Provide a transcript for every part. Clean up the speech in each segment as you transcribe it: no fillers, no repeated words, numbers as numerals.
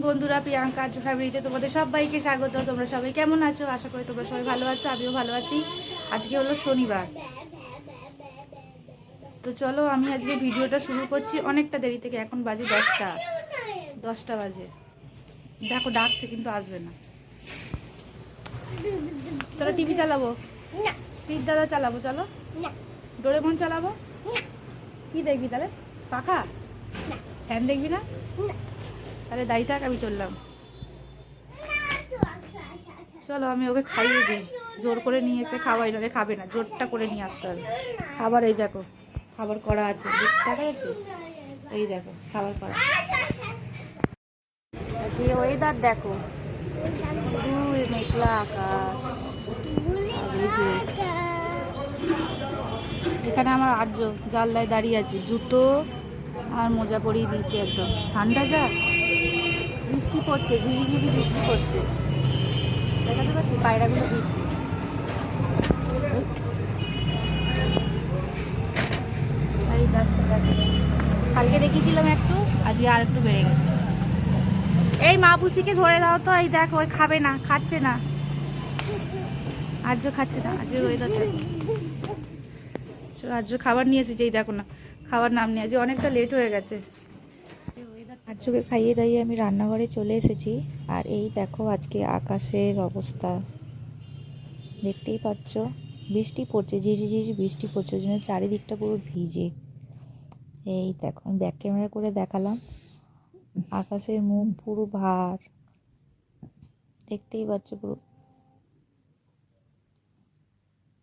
বন্ধুরা, প্রিয়াঙ্কা আর্য ফ্যামিলিতে তোমাদের সবাইকে স্বাগত। তোমরা সবাই কেমন আছো? আশা করি তোমরা সবাই ভালো আছো, আমিও ভালো আছি। আজকে হলো শনিবার, তো চলো আমি আজকে ভিডিওটা শুরু করছি অনেকটা দেরি থেকে। এখন বাজে 10টা বাজে। দেখো ডাকছে কিন্তু আসবে না। চলো টিভি চালাবো, স্পিড দাদা চালাবো, চলো ডোরেমন চালাবো। কি দেখবি তাহলে? পাখা? ফ্যান দেখবি না? তাহলে দাঁড়িয়ে থাক, আমি চললাম। চলো আমি ওকে খাইয়ে দিই। জোর করে নিয়ে এসে খাওয়াই, নাহলে খাবে না। জোরটা করে নিয়ে আসতে হবে। খাবার এই দেখো, খাবার করা আছে, দেখা যাচ্ছে? এই দেখো খাবার করা। আজকে ওয়েদার দেখো, পুরো মেঘলা আকাশ। আর এই যে এখানে আমার আর্য জানলায় দাঁড়িয়ে আছে, জুতো আর মোজা পরিয়ে দিয়েছে। একদম ঠান্ডা যা, বৃষ্টি পড়ছে, ঝিরিঝিরি বৃষ্টি পড়ছে। দেখাতে পাচ্ছি পায়রাগুলো দিচ্ছি। এই গাছটা কালকে দেখিয়েছিলাম একটু, আজকে আর একটু বেড়ে গেছে। এই মা পুষিকে ধরে দাও তো। এই দেখো, ওই খাবে না, খাচ্ছে না। আর্য খাচ্ছে না। আর্য ওয়েদার দেখো, আর্য খাবার নিয়ে এসেছে। এই দেখো না, খাবার নাম নিয়ে। আজকে অনেকটা লেট হয়ে গেছে। আর্যকে খাইয়ে দাইয়ে আমি রান্নাঘরে চলে এসেছি। আর এই দেখো আজকে আকাশের অবস্থা দেখতেই পাচ্ছ। বৃষ্টি পড়ছে, ঝিরি ঝিরি বৃষ্টি পড়ছে, ওই জন্য চারিদিকটা পুরো ভিজে। এই দেখো আমি ব্যাক ক্যামেরা করে দেখালাম, আকাশের মুখ পুরো ভার, দেখতেই পাচ্ছ। পুরো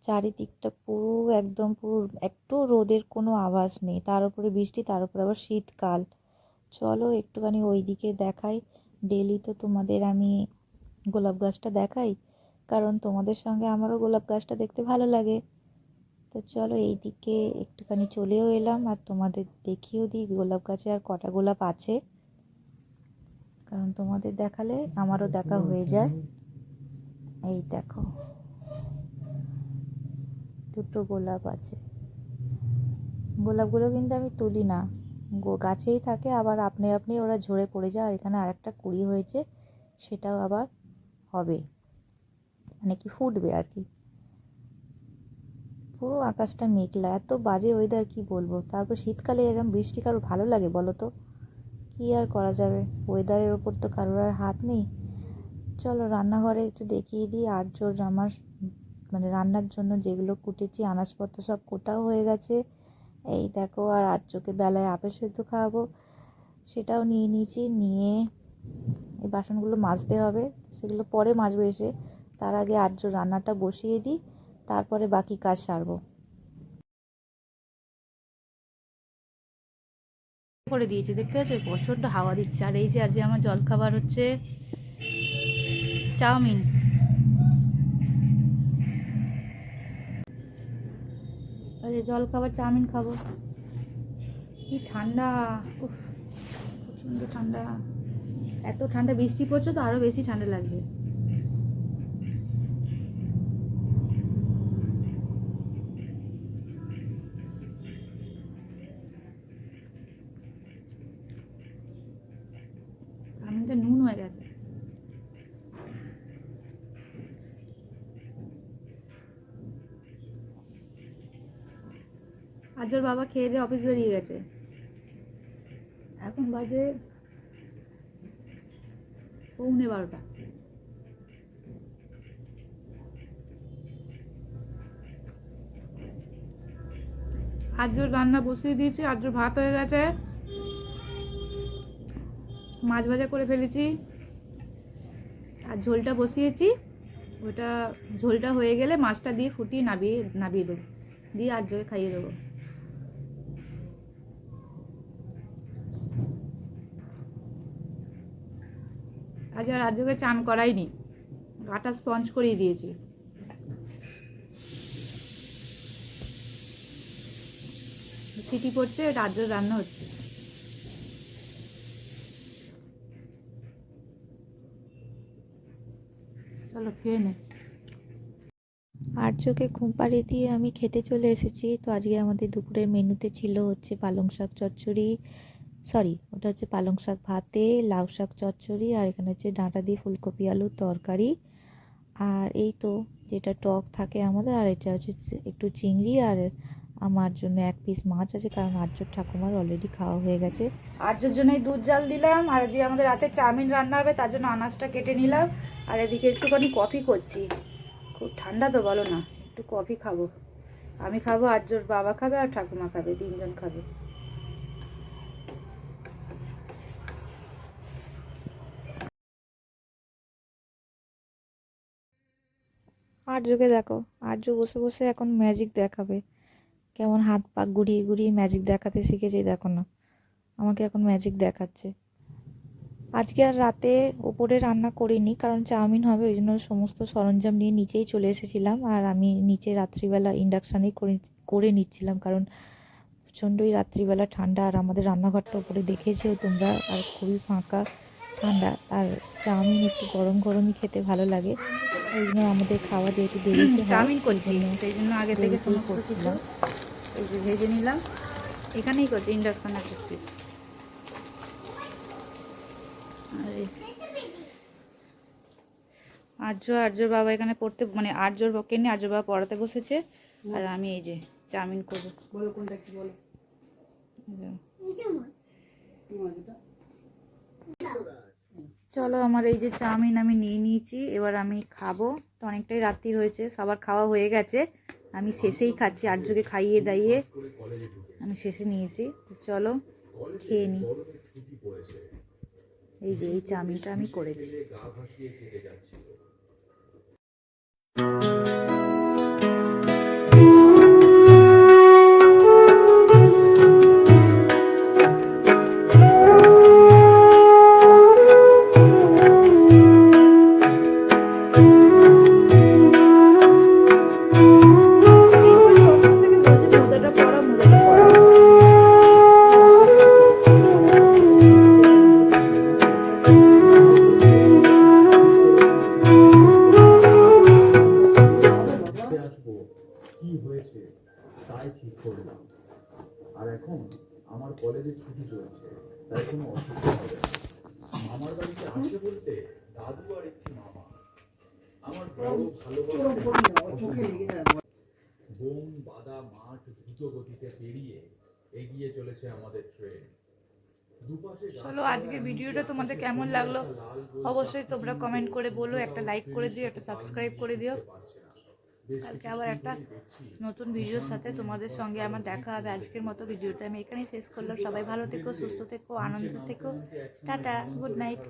চারিদিকটা পুরো একদম পুরো, একটু রোদের কোনো আভাস নেই। তার উপরে বৃষ্টি, তার উপরে আবার শীতকাল। চলো একটুখানি ওইদিকে দেখাই। ডেলি তো তোমাদের আমি গোলাপ গাছটা দেখাই, কারণ তোমাদের সঙ্গে আমারও গোলাপ গাছটা দেখতে ভালো লাগে। তো চলো এইদিকে একটুখানি চলেও এলাম, আর তোমাদের দেখিয়েও দিই গোলাপ গাছে আর কটা গোলাপ আছে, কারণ তোমাদের দেখালে আমারও দেখা হয়ে যায়। এই দেখো দুটো গোলাপ আছে। গোলাপগুলো কিন্তু আমি তুলি না, গাছেই থাকে, আবার আপনি আপনি ওরা ঝরে পড়ে যায়। আর এখানে আরেকটা কুড়ি হয়েছে, সেটাও আবার হবে, মানে কি ফুটবে আর কি। পুরো আকাশটা মেঘলা, এত বাজে ওয়েদার কি বলবো। তারপর শীতকালে এরকম বৃষ্টি কারো ভালো লাগে বলো তো? কি আর করা যাবে, ওয়েদারের ওপর তো কারোর আর হাত নেই। চলো রান্নাঘরে একটু দেখিয়ে দিই। আর্যর আমার মানে রান্নার জন্য যেগুলো কুটেছি, আনাজপত্র সব কোটাও হয়ে গেছে। এই দেখো, আর আর্যকে বেলায় আপেল সেদ্ধ খাওয়াবো, সেটাও নিয়ে নিয়েছি। নিয়ে এই বাসনগুলো মাজতে হবে, সেগুলো পরে মাজবো এসে। তার আগে আর্য রান্নাটা বসিয়ে দিই, তারপরে বাকি কাজ সারবো। করে দিয়েছে, দেখতে পাচ্ছ প্রচণ্ড হাওয়া দিচ্ছে। আর এই যে আজকে আমার জলখাবার হচ্ছে চাউমিন। জলখাবার চাউমিন খাবো। কি ঠান্ডা, উফ প্রচণ্ড ঠান্ডা। এত ঠান্ডা, বৃষ্টি পড়ছে তো আরও বেশি ঠান্ডা লাগছে। চাউমিনটা নুন হয়ে গেছে। আজ ওর বাবা খেয়ে দিয়ে অফিস বেরিয়ে গেছে। এখন বাজে 11:45। আজর রান্না বসিয়ে দিয়েছি, আজর ভাত হয়ে গেছে, মাছ ভাজা করে ফেলেছি, আর ঝোলটা বসিয়েছি। ওটা ঝোলটা হয়ে গেলে মাছটা দিয়ে ফুটিয়ে নাবিয়ে দেবো, দিয়ে আজকে খাইয়ে দেবো। আজ আর আজকে চান করাইনি, গাটা স্পঞ্জ করিয়ে দিয়েছি। সিটি পড়ছে, এটা আজর রান্না হচ্ছে। চলো খেয়ে নে। আর্যকে ঘুম পাড়িয়ে দিয়ে আমি খেতে চলে এসেছি। তো আজকে আমাদের দুপুরের মেনুতে ছিল হচ্ছে পালং শাক চচ্চড়ি, সরি, ওটা হচ্ছে পালং শাক ভাতে, লাউ শাক চচ্চড়ি, আর এখানে হচ্ছে ডাঁটা দিয়ে ফুলকপি আলুর তরকারি। আর এই তো যেটা টক থাকে আমাদের, আর এটা হচ্ছে একটু চিংড়ি, আর আমার জন্য 1 পিস মাছ আছে, কারণ আর্যর ঠাকুমার অলরেডি খাওয়া হয়ে গেছে। আর্যর জন্যই দুধ জাল দিলাম, আর যে আমাদের রাতে চাউমিন রান্না হবে তার জন্য আনাজটা কেটে নিলাম। আর এদিকে একটুখানি কফি করছি, খুব ঠান্ডা তো বলো না, একটু কফি খাবো। আমি খাবো, আর্যর বাবা খাবে, আর ঠাকুমা খাবে, 3 জন খাবে। আর্যকে দেখো, আর্য বসে বসে এখন ম্যাজিক দেখাবে, কেমন হাত পা ঘুরিয়ে ঘুরিয়ে ম্যাজিক দেখাতে শিখেছে, দেখো না, আমাকে এখন ম্যাজিক দেখাচ্ছে। আজকে আর রাতে ওপরে রান্না করিনি, কারণ চাউমিন হবে, ওই জন্য সমস্ত সরঞ্জাম নিয়ে নিচেই চলে এসেছিলাম। আর আমি নিচে রাত্রিবেলা ইন্ডাকশানেই করে নিচ্ছিলাম, কারণ প্রচণ্ডই রাত্রিবেলা ঠান্ডা, আর আমাদের রান্নাঘরটা ওপরে দেখেছেও তোমরা, আর খুবই ফাঁকা, ঠান্ডা। আর চাউমিন একটু গরম গরমই খেতে ভালো লাগে, ওই জন্য আমাদের খাওয়া যেহেতু দেরিতে হয়, চাউমিন করছি, সেই জন্য আগে থেকে দেরিতেই সমস্ত কিছু করছিলাম। এই যে ভেজে নিলাম, এখানেই করছি, ইন্ডাকশানে করছি। আর আর্যর বাবা এখানে পড়তে, মানে আর্যর বকে নিয়ে আর্যর বাবা পড়াতে বসেছে, আর আমি এই যে চাউমিন করবো। বলো কোনটা কি বলো। চলো, আমার এই যে চাউমিন আমি নিয়ে নিয়েছি, এবার আমি খাবো। তো অনেকটাই রাত্রি হয়েছে, সবার খাওয়া হয়ে গেছে, আমি শেষেই খাচ্ছি, আর্যকে খাইয়ে দাইয়ে আমি শেষে নিয়েছি। তো চলো খেয়ে নিই। এই যে এই চাউমিনটা আমি করেছি। কি হয়েছে তাই ঠিক করলাম। আর এখন আমার কলেজে ছুটি চলছে, তাই কোনো অসুবিধা হবে না। মামার বাড়িতে আসে বলতে দাদু আর একটি মামা। আমার বড় ভালোবাসা বন বাদা মাঠ দ্রুত গতিতে পেরিয়ে এগিয়ে চলেছে আমাদের ট্রেন। চলো, আজকের ভিডিওটা তোমাদের কেমন লাগলো অবশ্যই তোমরা কমেন্ট করে বলো, একটা লাইক করে দিও, একটা সাবস্ক্রাইব করে দিও। কালকে আবার একটা নতুন ভিডিওর সাথে তোমাদের সঙ্গে আমার দেখা হবে। আজকের মতো ভিডিওটা আমি এখানেই শেষ করলাম। সবাই ভালো থেকো, সুস্থ থেকো, আনন্দ থেকো। Tata, good night.